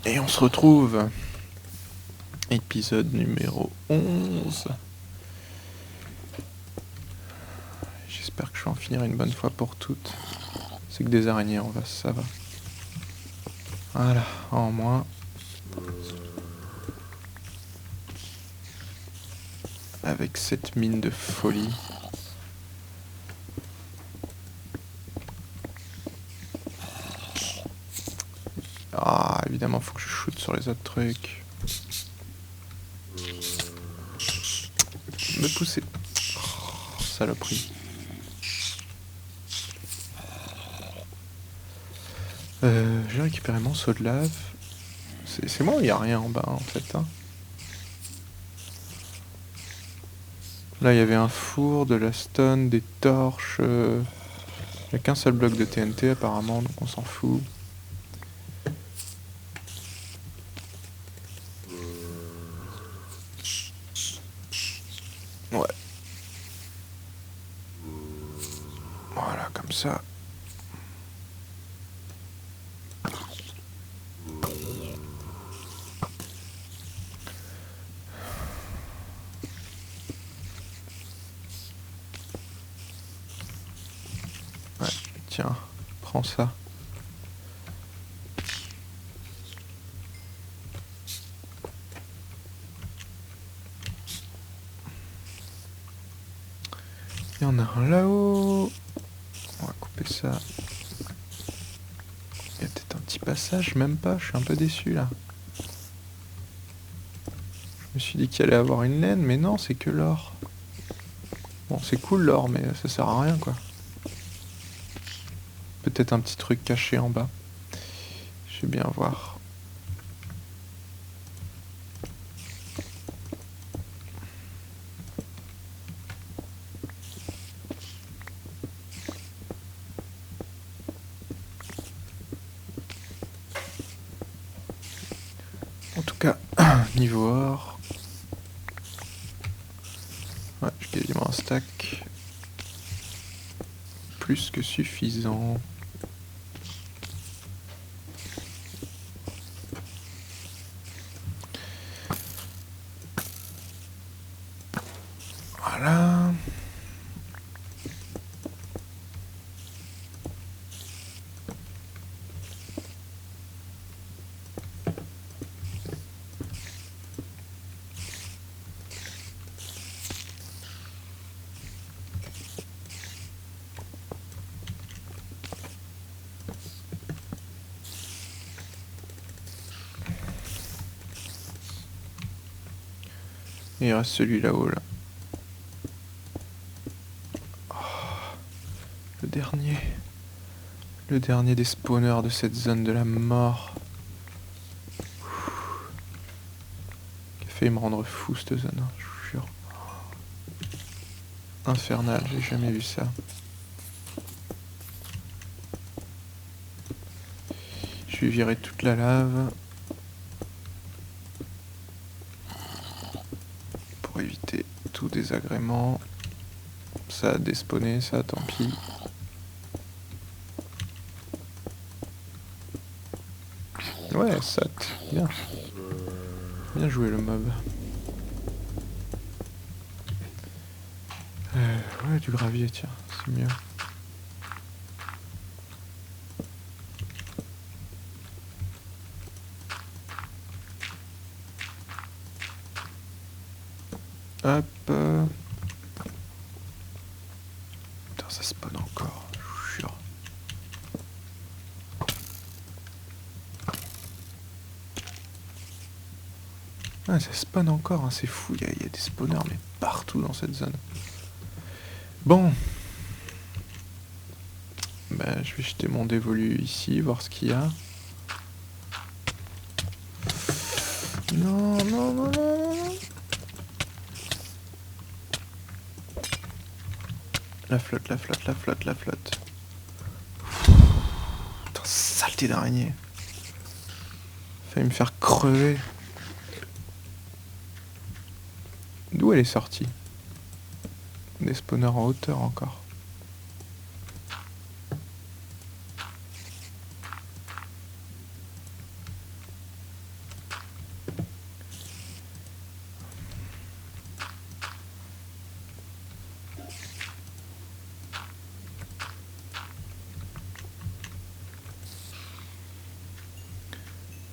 Et on se retrouve. Épisode numéro 11. J'espère que je vais en finir une bonne fois pour toutes. C'est que des araignées en vase, ça va. Voilà, en moins. Avec cette mine de folie. Ah, évidemment, faut que je shoot sur les autres trucs. Me pousser. Oh, saloperie. J'ai récupéré mon seau de lave. C'est moi ou il n'y a rien en bas en fait hein. Là il y avait un four, de la stone, des torches. Il n'y a qu'un seul bloc de TNT apparemment, donc on s'en fout. Ouais. Voilà, comme ça. Ouais, tiens, prends ça. Il y en a un là-haut. On va couper ça. Il y a peut-être un petit passage, même pas, je suis un peu déçu là. Je me suis dit qu'il allait avoir une laine, mais non, c'est que l'or. Bon, c'est cool l'or, mais ça sert à rien quoi. Peut-être un petit truc caché en bas. Je vais bien voir. En tout cas, niveau or. Ouais, j'ai quasiment un stack. Plus que suffisant. Voilà. Et il reste celui là-haut là. Oh, le dernier. Le dernier des spawners de cette zone de la mort. Qui a failli me rendre fou cette zone, hein, je vous jure. Infernal, j'ai jamais vu ça. Je vais virer toute la lave. Pour éviter tout désagrément. Ça a despawné, ça tant pis. Ouais, ça, bien. Bien joué le mob. Ouais, du gravier, tiens, c'est mieux. Hop. Putain, ça spawn encore, je vous jure. Ah, ça spawn encore, hein, c'est fou, il y a des spawners, mais partout dans cette zone. Bon. Bah, je vais jeter mon dévolu ici, voir ce qu'il y a. Non, non, non, non. La flotte, la flotte, la flotte, la flotte. Putain, saleté d'araignée. Failli me faire crever. D'où elle est sortie? Des spawners en hauteur encore.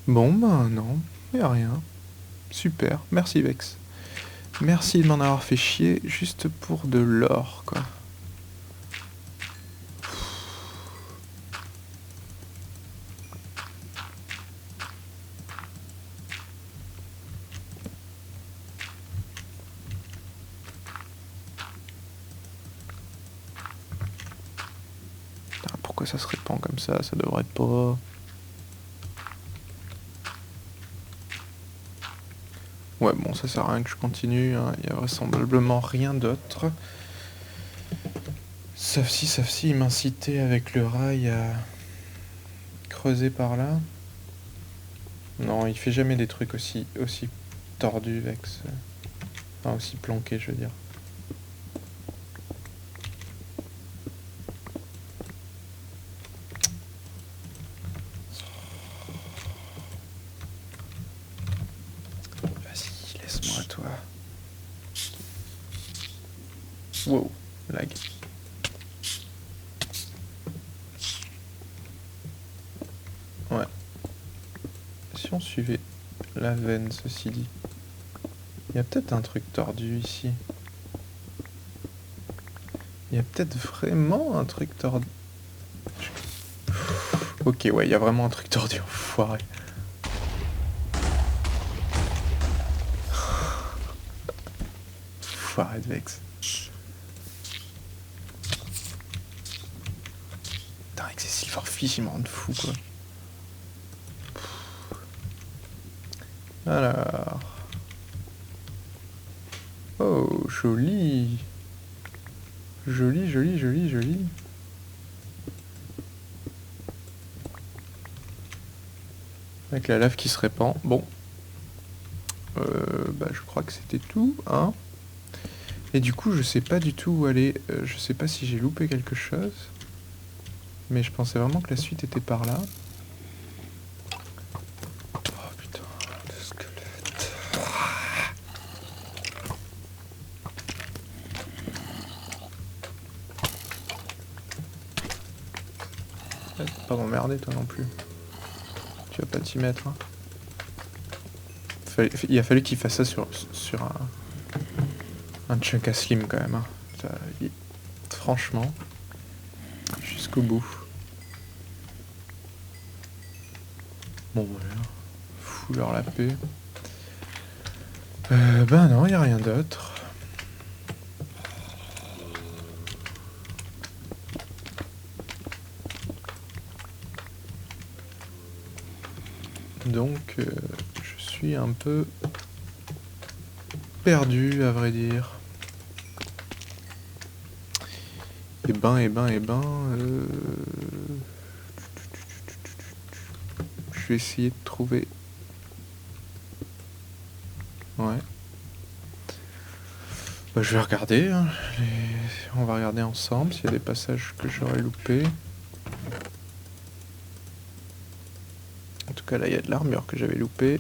Bon, ben non, y a rien. Super, merci Vex. Merci de m'en avoir fait chier juste pour de l'or, quoi. Putain, pourquoi ça se répand comme ça? Ça devrait pas... Ouais, bon, ça sert à rien que je continue, hein. Il y a vraisemblablement rien d'autre. Sauf si il m'incitait avec le rail à creuser par là. Non, il fait jamais des trucs aussi tordus, Vex. Enfin, aussi planqués, je veux dire. Vas-y, laisse-moi, toi. Wow, lag. Ouais. Si on suivait la veine, ceci dit. Il y a peut-être un truc tordu ici. Il y a peut-être vraiment un truc tordu. Ok, ouais, il y a vraiment un truc tordu, enfoiré. Enfoiré de Vex. Putain, avec ces silverfish, ils me rendent fou, quoi. Alors... Oh, joli. Joli, joli, joli, joli. Avec la lave qui se répand. Bon. Bah, je crois que c'était tout, hein. Et du coup, je sais pas du tout où aller. Je sais pas si j'ai loupé quelque chose. Mais je pensais vraiment que la suite était par là. Oh putain, le squelette. Pas m'emmerder toi non plus. Tu vas pas t'y mettre, hein. Il a fallu qu'il fasse ça sur un chunk à slim quand même, hein. Ça, franchement, jusqu'au bout. Bon voilà, fous-leur la paix. Ben non, y a rien d'autre. Donc, je suis un peu perdu, à vrai dire. Et ben... Je vais essayer de trouver... Ouais. Bah, je vais regarder, hein. On va regarder ensemble s'il y a des passages que j'aurais loupés. En tout cas, là, il y a de l'armure que j'avais loupée.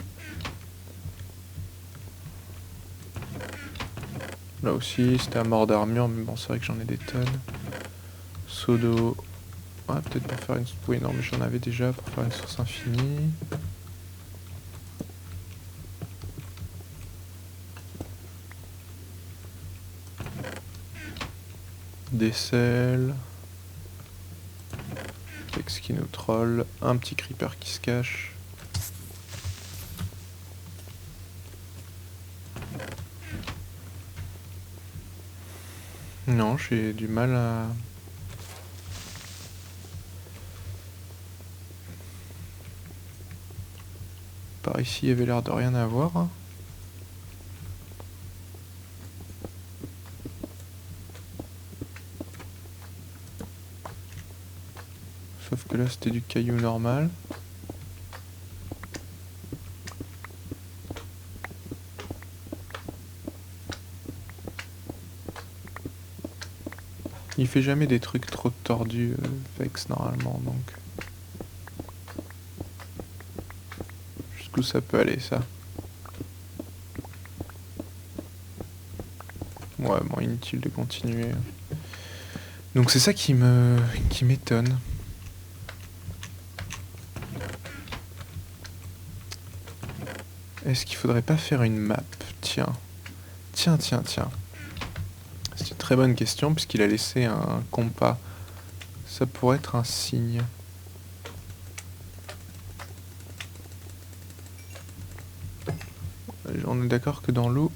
Là aussi, c'était à mort d'armure, mais bon, c'est vrai que j'en ai des tonnes. Seau d'eau. Ouais, peut-être pour faire une... Oui, non, mais j'en avais déjà pour faire une source infinie. Des sels. Vex qui nous troll. Un petit creeper qui se cache. Non, j'ai du mal à... Par ici, il y avait l'air de rien avoir, hein. Sauf que là, c'était du caillou normal. Il fait jamais des trucs trop tordus, Vex, normalement, donc... Jusqu'où ça peut aller, ça? Ouais, bon, inutile de continuer. Donc c'est ça qui m'étonne. Est-ce qu'il faudrait pas faire une map? Tiens. Tiens. C'est une très bonne question puisqu'il a laissé un compas. Ça pourrait être un signe. On est d'accord que dans l'eau,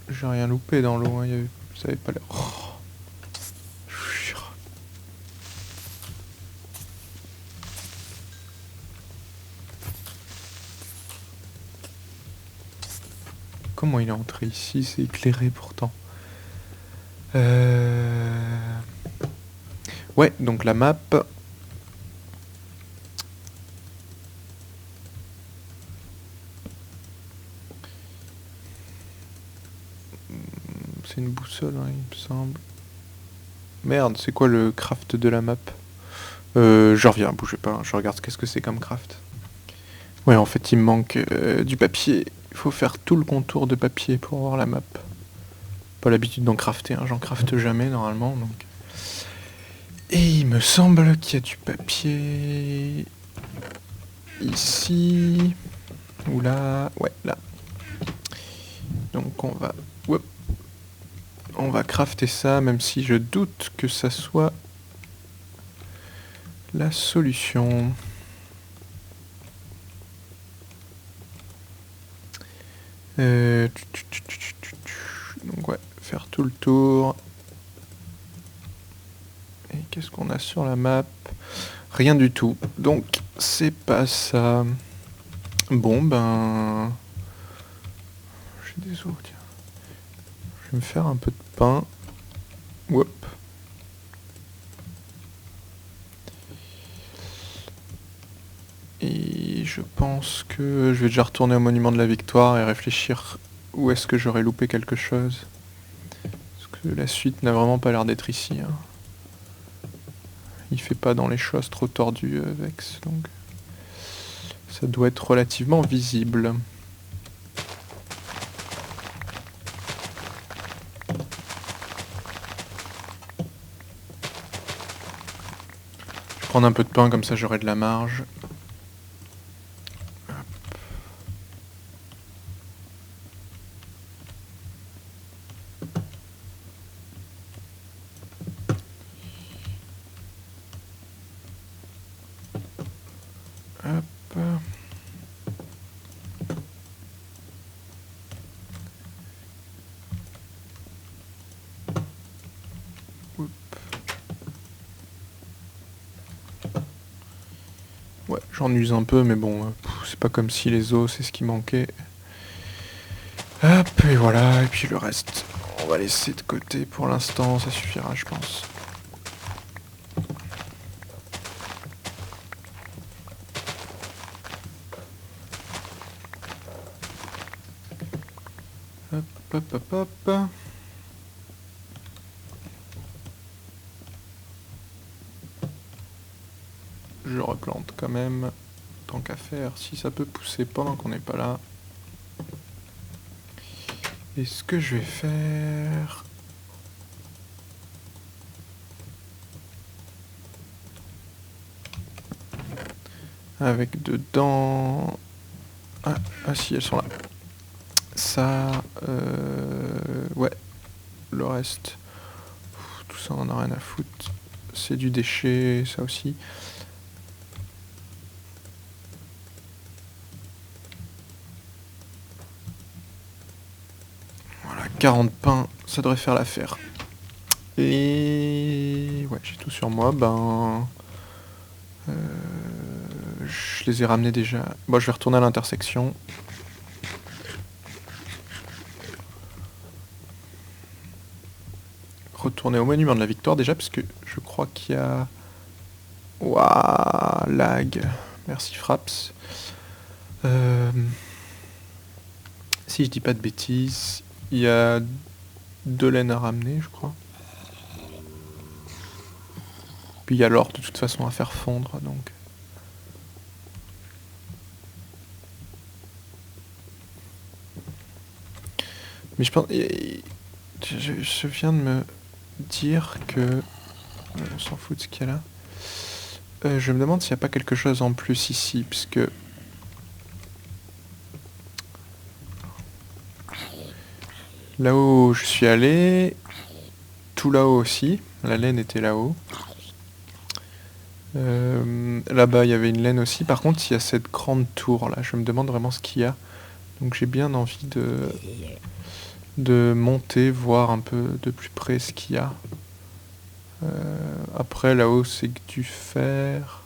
j'ai rien loupé dans l'eau. Hein. Ça avait pas l'air... Oh. Comment il est entré ici? C'est éclairé pourtant. Ouais, donc la map... C'est une boussole, hein, il me semble. Merde, c'est quoi le craft de la map? Je reviens, bougez pas, hein, je regarde qu'est-ce que c'est comme craft. Ouais, en fait, il me manque du papier. Il faut faire tout le contour de papier pour avoir la map. Pas l'habitude d'en crafter, hein, j'en crafte jamais normalement, donc... Et il me semble qu'il y a du papier... Ici... Ou là... Ouais, là. Donc on va... Hop. On va crafter ça, même si je doute que ça soit la solution. Donc ouais, faire tout le tour. Et qu'est-ce qu'on a sur la map? Rien du tout. Donc c'est pas ça. Bon ben... J'ai des os, tiens. Je vais me faire un peu de pain. Hop. Et je pense que je vais déjà retourner au monument de la victoire et réfléchir où est-ce que j'aurais loupé quelque chose. Parce que la suite n'a vraiment pas l'air d'être ici. Hein. Il fait pas dans les choses trop tordues, Vex, donc ça doit être relativement visible. Je vais prendre un peu de pain, comme ça j'aurai de la marge. Hop. Hop. Ouais, j'en use un peu, mais bon, c'est pas comme si les os, c'est ce qui manquait. Hop, et voilà, et puis le reste, on va laisser de côté pour l'instant, ça suffira, je pense. Hop. Je replante quand même, tant qu'à faire, si ça peut pousser pendant qu'on n'est pas là. Et ce que je vais faire... Avec dedans... Ah si, elles sont là. Ça... Ouais. Le reste... Tout ça, on en a rien à foutre. C'est du déchet, ça aussi. Voilà, 40 pains, ça devrait faire l'affaire. Et... Ouais, j'ai tout sur moi, ben... Je les ai ramenés déjà. Bon, je vais retourner à l'intersection. Retourner au monument de la victoire déjà, parce que je crois qu'il y a... Waouh, lag. Merci Fraps. Si je dis pas de bêtises, il y a 2 laines à ramener, je crois. Puis il y a l'or de toute façon à faire fondre, donc... Mais je pense... Je viens de me dire que... On s'en fout de ce qu'il y a là. Je me demande s'il n'y a pas quelque chose en plus ici, puisque... Là-haut, je suis allé. Tout là-haut aussi. La laine était là-haut. Là-bas, il y avait une laine aussi. Par contre, il y a cette grande tour là. Je me demande vraiment ce qu'il y a. Donc j'ai bien envie de monter, voir un peu de plus près ce qu'il y a. Après, là-haut, c'est que du fer.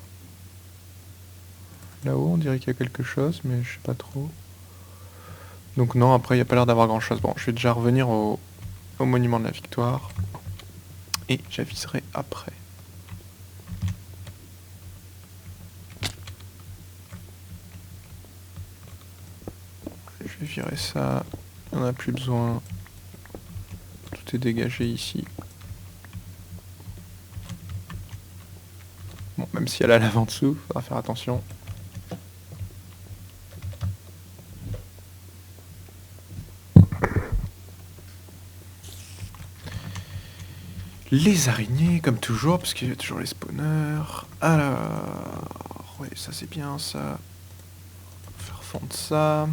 Là-haut, on dirait qu'il y a quelque chose, mais je sais pas trop. Donc non, après, il n'y a pas l'air d'avoir grand-chose. Bon, je vais déjà revenir au monument de la victoire. Et j'aviserai après. Je vais virer ça. On n'a plus besoin. Tout est dégagé ici. Bon, même s'il y a la lave en dessous, faudra faire attention. Les araignées, comme toujours, parce qu'il y a toujours les spawners. Alors, ouais, ça c'est bien, ça. Faire fondre ça.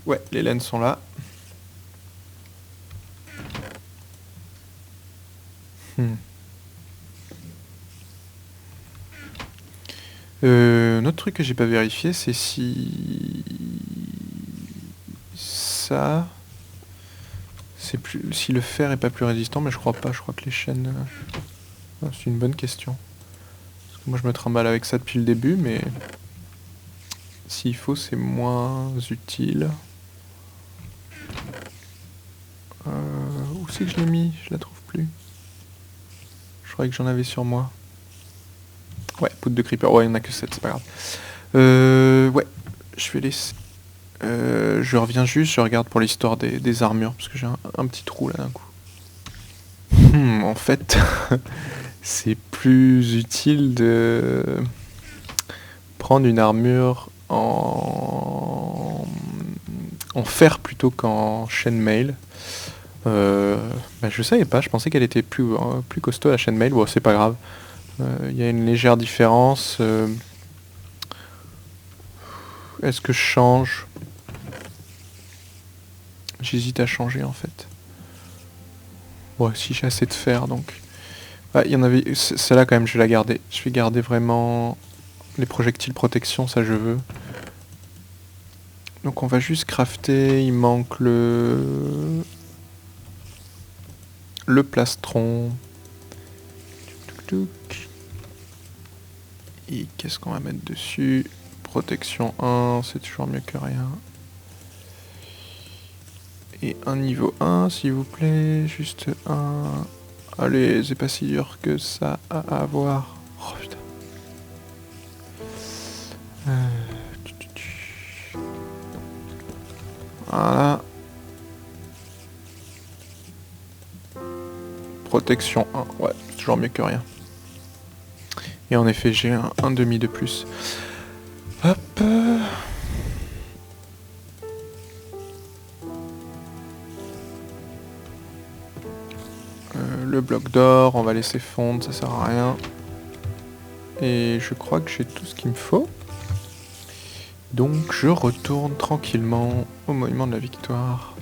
Ouais, les laines sont là. Un autre truc que j'ai pas vérifié, c'est si ça, c'est plus, si le fer est pas plus résistant, mais je crois pas. Je crois que les chaînes, c'est une bonne question. Parce que moi, je me trimballe avec ça depuis le début, mais s'il faut, c'est moins utile. Où c'est que je l'ai mis? Je la trouve plus. Je croyais que j'en avais sur moi. Ouais, poudre de creeper. Ouais, il n'y en a que 7, c'est pas grave. Ouais, je vais laisser. Je reviens juste, je regarde pour l'histoire des armures, parce que j'ai un petit trou là d'un coup. En fait, c'est plus utile de prendre une armure en fer plutôt qu'en chaînemail. Je savais pas, je pensais qu'elle était plus costaud la chaînemail. Bon, c'est pas grave. Il y a une légère différence. Est-ce que je change? J'hésite à changer en fait. Ouais, si j'ai assez de fer donc. Ah, il y en avait. Celle-là quand même, je vais la garder. Je vais garder vraiment les projectiles protection, ça je veux. Donc on va juste crafter. Il manque le plastron. Et qu'est-ce qu'on va mettre dessus? Protection 1, c'est toujours mieux que rien. Et un niveau 1, s'il vous plaît. Juste un. Allez, c'est pas si dur que ça à avoir. Oh putain. Voilà. Protection 1, ouais, c'est toujours mieux que rien. Et en effet, j'ai un demi de plus. Hop. Le bloc d'or, on va laisser fondre, ça sert à rien. Et je crois que j'ai tout ce qu'il me faut. Donc je retourne tranquillement au monument de la victoire.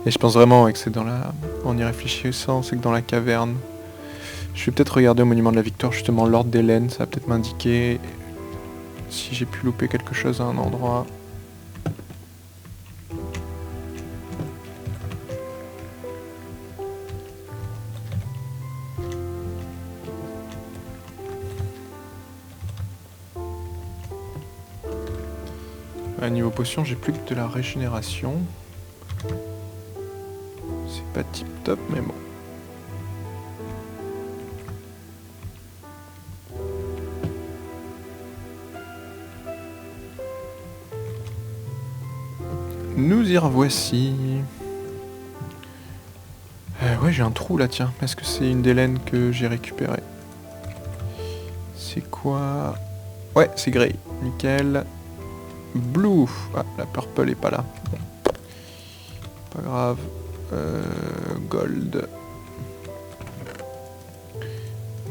Et je pense vraiment que c'est dans la... En y réfléchissant, c'est que dans la caverne. Je vais peut-être regarder au monument de la victoire justement l'ordre des laines, ça va peut-être m'indiquer si j'ai pu louper quelque chose à un endroit. À niveau potion, j'ai plus que de la régénération. C'est pas tip top, mais bon. Nous y revoici. Ouais, j'ai un trou là, tiens. Est-ce que c'est une des laines que j'ai récupérées? C'est quoi? Ouais, c'est Grey. Nickel. Blue. Ah, la purple est pas là. Bon. Pas grave. Gold.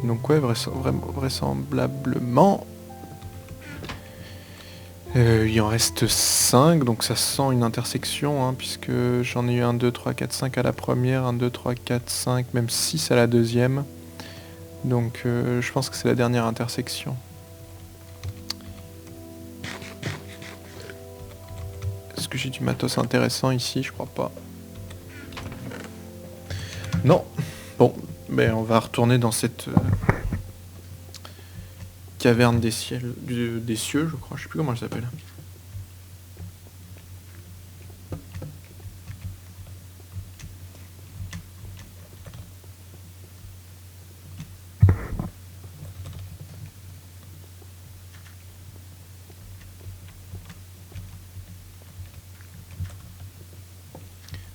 Donc ouais, vraisemblablement, Il en reste 5, donc ça sent une intersection, hein, puisque j'en ai eu 1, 2, 3, 4, 5 à la première, 1, 2, 3, 4, 5, même 6 à la deuxième. Donc je pense que c'est la dernière intersection. Est-ce que j'ai du matos intéressant ici? Je crois pas. Non. Bon, ben on va retourner dans cette caverne des cieux, je crois. Je sais plus comment elle s'appelle.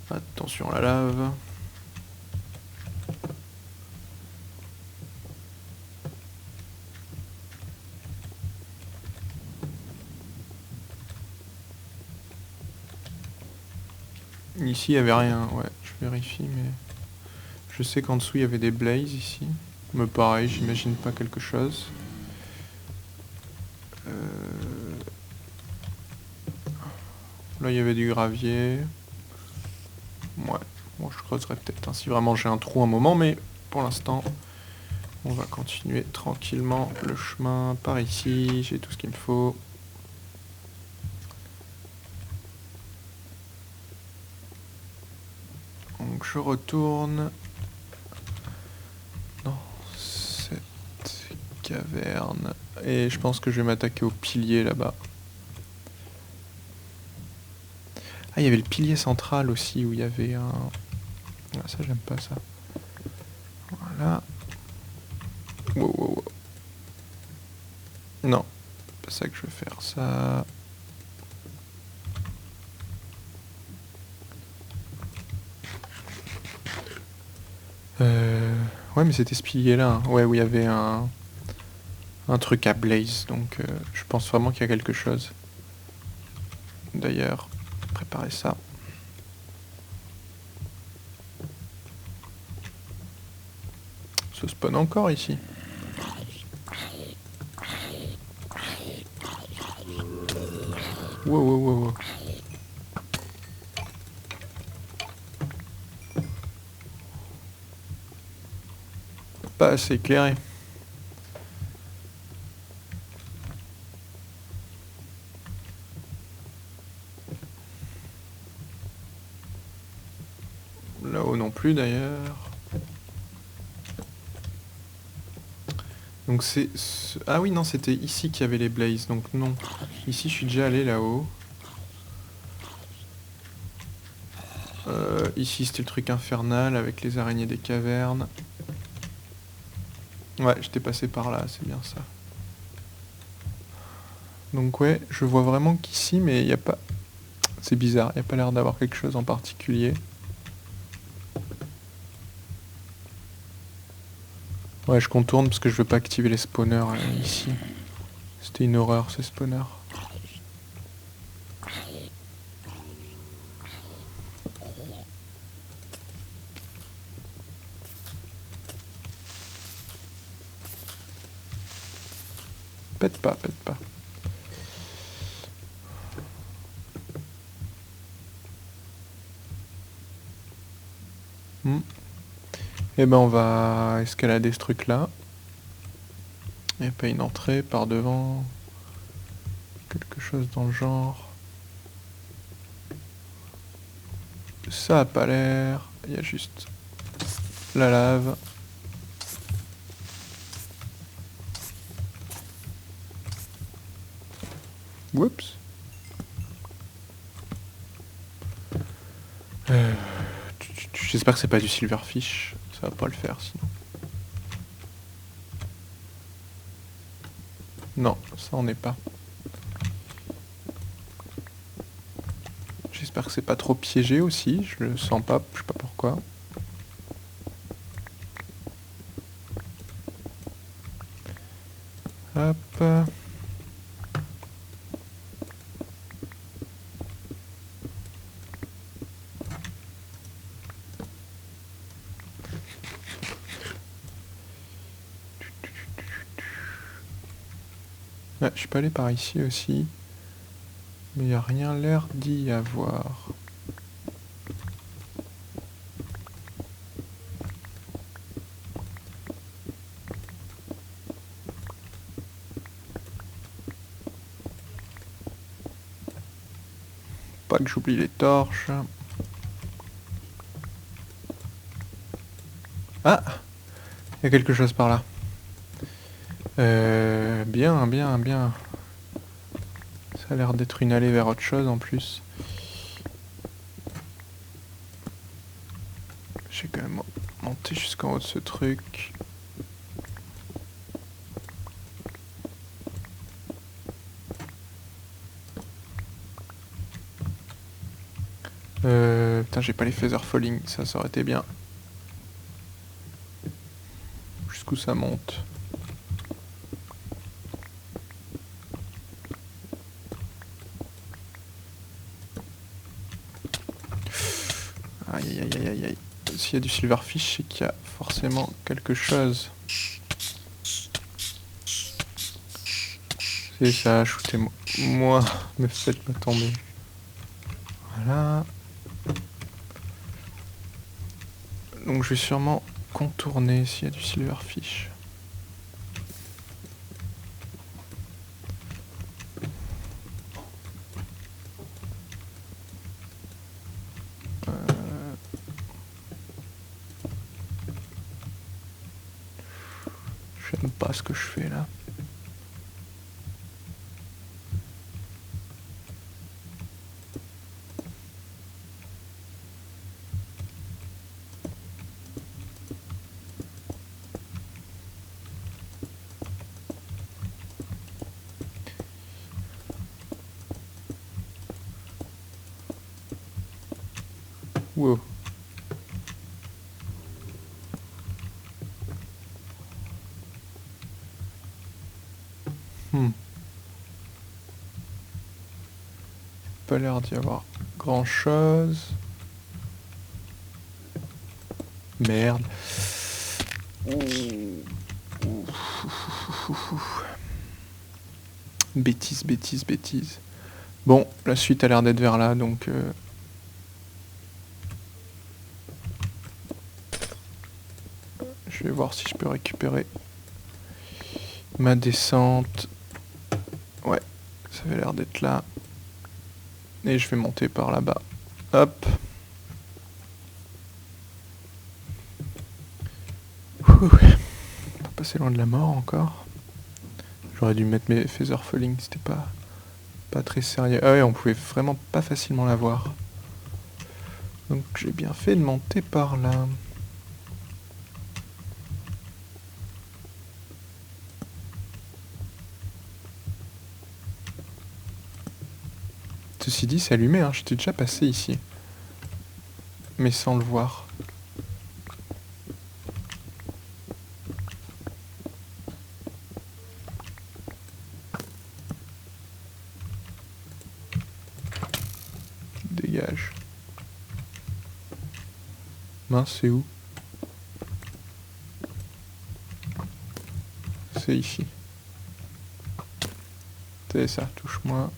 Attention à la lave. Ici il n'y avait rien, ouais, je vérifie, mais je sais qu'en dessous il y avait des blazes ici. Mais pareil, j'imagine pas quelque chose. Là il y avait du gravier. Ouais, bon je creuserai peut-être, hein, si vraiment j'ai un trou un moment, mais pour l'instant on va continuer tranquillement le chemin par ici, j'ai tout ce qu'il me faut. Donc je retourne dans cette caverne et je pense que je vais m'attaquer au pilier là-bas. Ah, il y avait le pilier central aussi où il y avait un... Ah, ça j'aime pas ça. Voilà. Wow, wow, wow. Non, c'est pas ça que je veux faire, ça... Ouais, mais c'était ce pilier-là, hein. Ouais, où il y avait un truc à blaze, donc je pense vraiment qu'il y a quelque chose. D'ailleurs, préparez ça. Ça spawn encore ici. Wow, wow, wow, wow. Pas assez éclairé. Là-haut non plus d'ailleurs. Donc c'est... Ah oui, non, c'était ici qu'il y avait les blazes, donc non. Ici, je suis déjà allé là-haut. Ici, c'était le truc infernal avec les araignées des cavernes. Ouais, j'étais passé par là, c'est bien ça. Donc ouais, je vois vraiment qu'ici, mais il n'y a pas... C'est bizarre, il n'y a pas l'air d'avoir quelque chose en particulier. Ouais, je contourne parce que je veux pas activer les spawners ici. C'était une horreur ces spawners. Pète pas, pète pas. Et ben on va escalader ce truc là. Il n'y a pas une entrée par devant. Quelque chose dans le genre. Ça a pas l'air. Il y a juste la lave. Oups. J'espère que c'est pas du silverfish. Ça va pas le faire sinon. Non, ça on est pas. J'espère que c'est pas trop piégé aussi. Je le sens pas, je sais pas pourquoi. Hop. Ouais, je suis pas allé par ici aussi. Mais il n'y a rien l'air d'y avoir. Pas que j'oublie les torches. Ah! Il y a quelque chose par là. Bien, bien, bien. Ça a l'air d'être une allée vers autre chose en plus. J'ai quand même monté jusqu'en haut de ce truc. Putain, j'ai pas les feather falling, ça aurait été bien. Jusqu'où ça monte? Aïe aïe aïe aïe aïe. S'il y a du silverfish, c'est qu'il y a forcément quelque chose. C'est ça, shootez-moi. Moi, me faites pas tomber. Voilà. Donc je vais sûrement contourner s'il y a du silverfish. J'aime pas ce que je fais là. Wow. Pas l'air d'y avoir grand chose. Merde. Bêtise, bêtise, bêtise. Bon, la suite a l'air d'être vers là, donc... je vais voir si je peux récupérer ma descente. Ouais, ça avait l'air d'être là. Et je vais monter par là-bas. Hop. Ouh. Pas passer loin de la mort encore. J'aurais dû mettre mes feather falling, c'était pas très sérieux. Ah ouais, on pouvait vraiment pas facilement la voir. Donc j'ai bien fait de monter par là. Ceci dit, c'est allumé, hein. J'étais déjà passé ici. Mais sans le voir. Dégage. Mince, c'est où? C'est ici. C'est ça, touche-moi.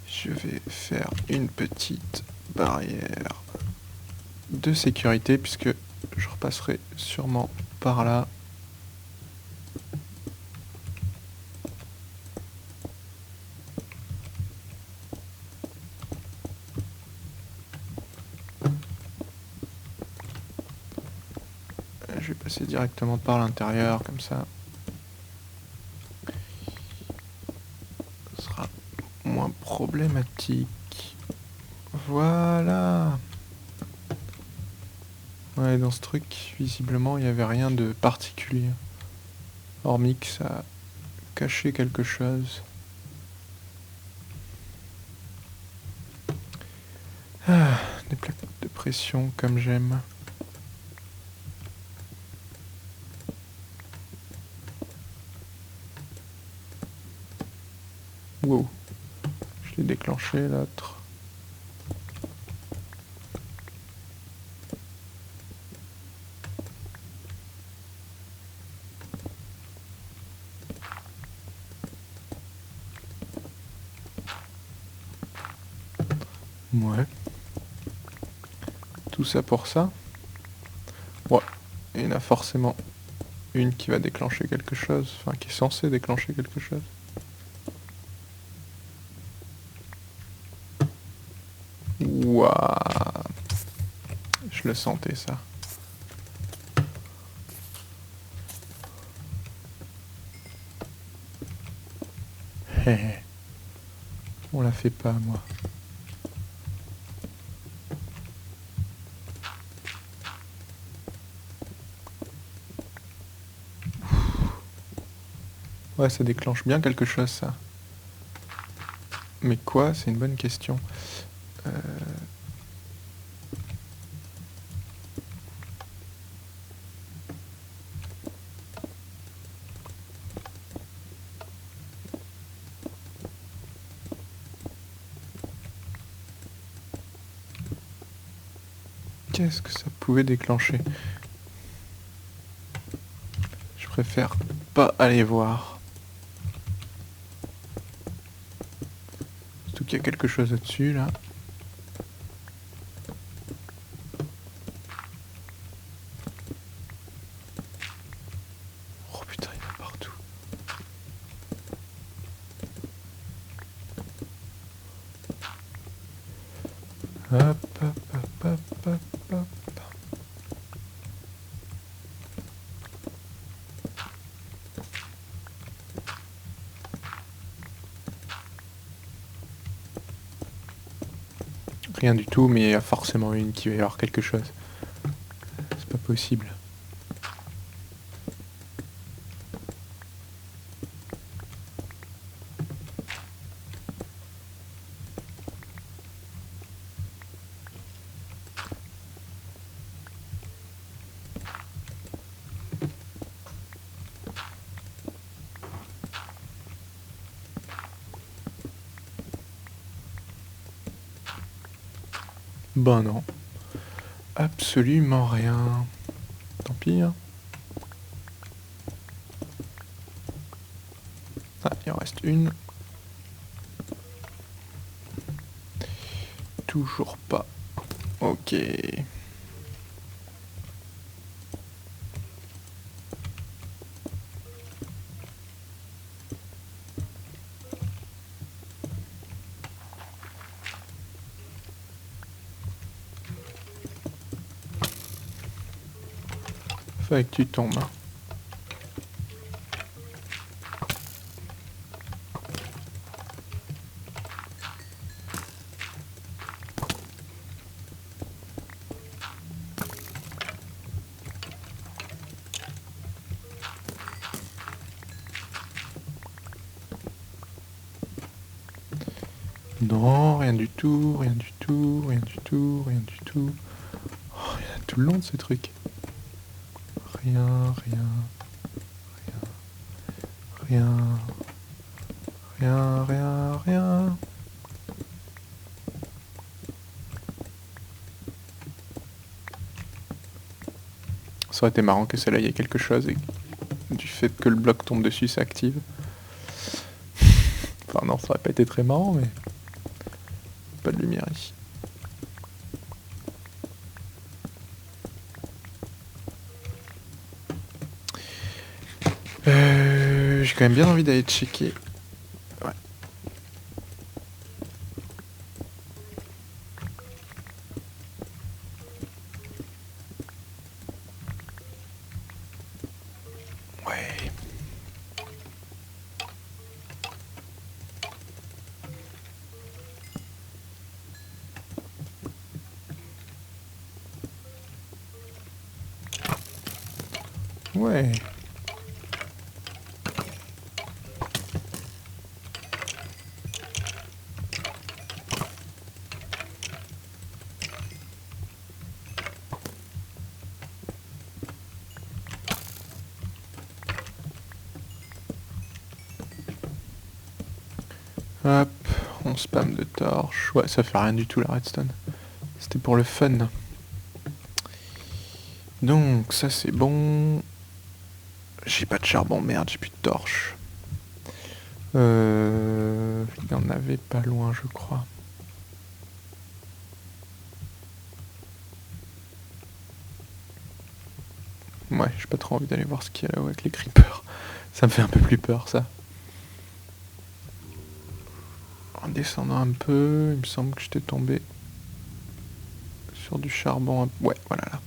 Je vais faire une petite barrière de sécurité puisque je repasserai sûrement par là. Je vais passer directement par l'intérieur comme ça. Ce sera moins problématique. Voilà. Ouais, dans ce truc, visiblement, il n'y avait rien de particulier. Hormis que ça cachait quelque chose. Ah, des plaques de pression comme j'aime. Wow. Je l'ai déclenché l'autre. Ouais. Tout ça pour ça. Ouais. Il y en a forcément une qui va déclencher quelque chose. Enfin, qui est censée déclencher quelque chose. Ouah. Je le sentais, ça. On la fait pas, moi. Ouais, ça déclenche bien quelque chose, ça. Mais quoi? C'est une bonne question. Qu'est-ce que ça pouvait déclencher? Je préfère pas aller voir. Surtout qu'il y a quelque chose au-dessus, là. Oh putain, il y en a partout. Hop, hop, hop, hop, hop, hop. Rien du tout, mais il y a forcément une qui va y avoir quelque chose. C'est pas possible. Ben non. Absolument rien. Tant pis, hein. Ah, il en reste une. Toujours pas. Ok. Fait que tu tombes. Hein. Non, rien du tout, rien du tout, rien du tout, rien du tout. Oh, il y en a tout le long de ces trucs. Rien, rien, rien, rien, rien, rien. Ça aurait été marrant que celle-là, il y ait quelque chose et du fait que le bloc tombe dessus, ça active. Enfin non, ça aurait pas été très marrant, mais... Pas de lumière ici. J'ai quand même bien envie d'aller checker. Ouais. Ouais. Ouais. Hop, on spam de torches. Ouais, ça fait rien du tout la redstone. C'était pour le fun. Donc, ça c'est bon. J'ai pas de charbon, merde, j'ai plus de torches. Il y en avait pas loin, je crois. Ouais, j'ai pas trop envie d'aller voir ce qu'il y a là-haut avec les creepers. Ça me fait un peu plus peur, ça. En descendant un peu, il me semble que j'étais tombé sur du charbon. Ouais, voilà là.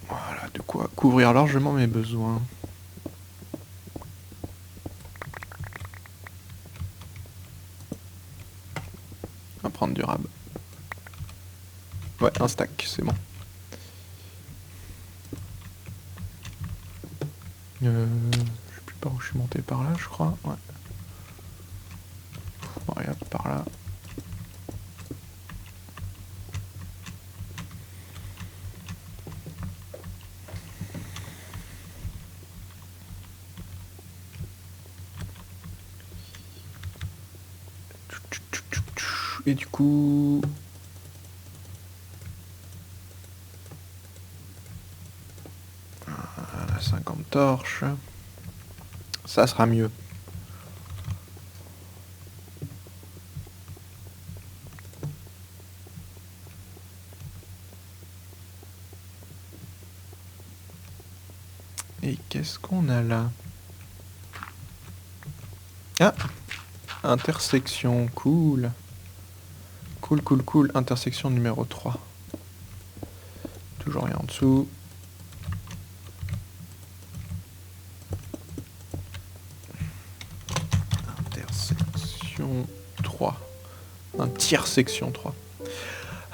Voilà, de quoi couvrir largement mes besoins. On va prendre du rab. Ouais, un stack, c'est bon. Je sais plus par où je suis monté, par là, je crois. Ouais. Bon, regarde, par là. Et du coup... 50 torches. Ça sera mieux. Et qu'est-ce qu'on a là? Ah! Intersection, cool. Cool, cool, cool. Intersection numéro 3. Toujours rien en dessous. Intersection 3. Un tiers section 3.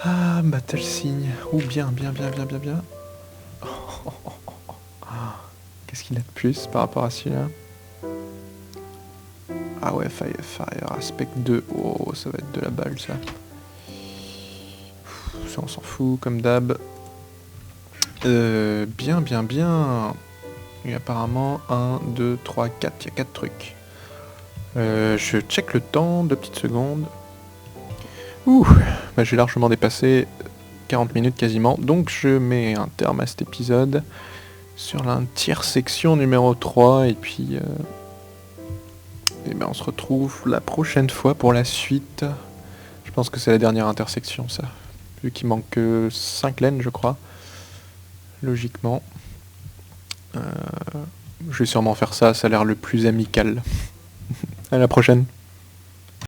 Ah, bah tel signe. Ou bien, bien, bien, bien, bien, bien. Qu'est-ce qu'il a de plus par rapport à celui-là? Ah ouais, Fire Aspect 2. Oh, ça va être de la balle, ça. Ça, on s'en fout, comme d'hab. Bien, bien, bien. Et apparemment, 1, 2, 3, 4. Il y a 4 trucs. Je check le temps, 2 petites secondes. Ouh, bah, j'ai largement dépassé 40 minutes quasiment. Donc je mets un terme à cet épisode sur la tiers section numéro 3. Et puis ben on se retrouve la prochaine fois pour la suite. Je pense que c'est la dernière intersection, ça. Vu qu'il manque que 5 laines, je crois. Logiquement. Je vais sûrement faire ça, ça a l'air le plus amical. À la prochaine.